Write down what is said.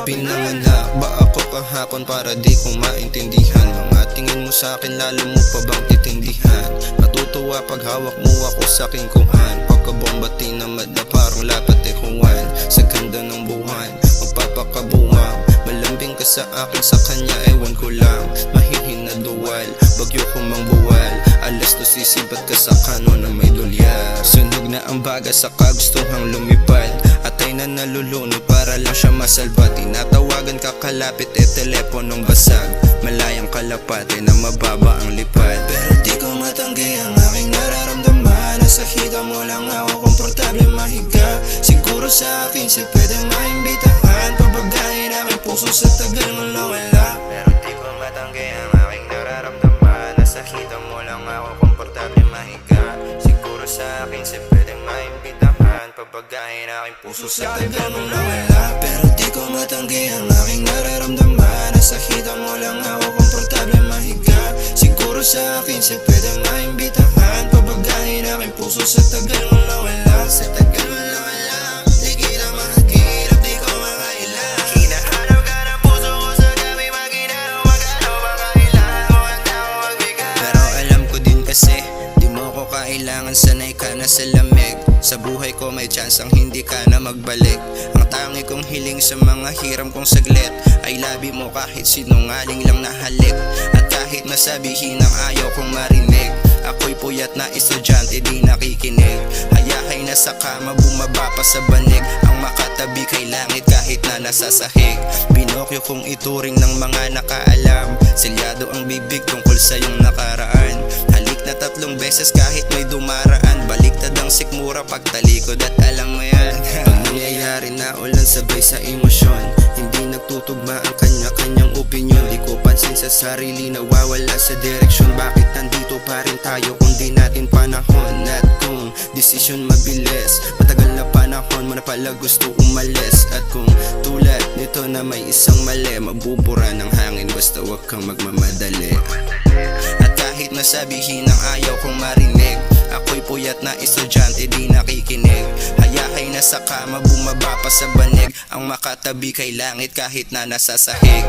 Pinanganak ba ako kahapon para di ko maintindihan? Mga tingin mo sa akin lalo mo pa bang titindihan? Natutuwa pag hawak mo ako sa aking kuhan. Pagkabomba tinamad na parang lapat ekuwan. Sa ganda ng buwan, magpapakabuwang. Malambing ka sa akin, sa kanya ewan ko lang. Mahihin na duwal, bagyo ko mang buwal. Alas to sisibat ka sa kano na may dulya. Sunog na ang baga sa kagustuhang lumipad. Atay na nalulunod para lang siya masalba. Tinatawagan ka kalapit teleponong basag. Malayang kalapate na mababa ang lipad. Pero di ko matanggi ang aking nararamdaman. Nasa hita mo lang ako, komportable mahiga. Siguro sa akin si pwedeng maimbitahan. Pabagayin aking puso sa tagal mo nawala. Pero di ko matanggi ang aking nararamdaman. Nasa hita mo lang ako, komportable mahiga. Siguro sa akin si pwedeng maimbitahan. Pabagayin aking puso sa tagal mo nawala. Pero di ko matanggi ang aking nararamdaman. Nasa hita mo lang ako, komportable mahiga. Siguro sa akin si pwedeng maimbitahan. Pabagayin aking puso sa tagal mo nawala. Sa tagal mo nawala, di kita mahagilap, di ko makailan. Hinahanap ka ng puso ko sa gabi, maginaw, magano, makailan ko handa ko magbigay. Pero alam ko din kasi, di mo ko kailangan, sanay ka na sa lamig. Sa buhay ko may chance ang hindi ka na magbalik. Ang tangi kong hiling sa mga hiram kong saglit ay labi mo kahit sinungaling lang nahalik. At kahit masabihin ang ayaw kong marinig, ako'y puyat na estudyante di nakikinig. Hayahay na sa kama, bumaba pa sa banig. Ang makatabi kay langit kahit na nasa sahig. Binokyo kong ituring ng mga nakaalam. Selyado ang bibig tungkol sa iyong nakaraan. Halik na 3 beses kahit may dumaraan. Baliktad ang sikmura pagtalikod at alam mo yan. Pag nangyayari na ulan sabay sa emosyon, hindi nagtutugma ang kanya-kanyang opinyon. Di ko pansin sa sarili, nawawala sa direksyon. Bakit nandito pa rin tayo kung di natin panahon? At kung desisyon mabilis, matagal na panahon mo na pala gusto umalis. At kung tulad nito na may isang mali, mabubura ng hangin basta wag kang magmamadali. At kahit nasabihin ang ayaw kong marinig, ako'y puyat na estudyante di nakikinig. Hayahay na sa kama, bumaba pa sa banig. Ang makatabi kay langit kahit na nasa sahig.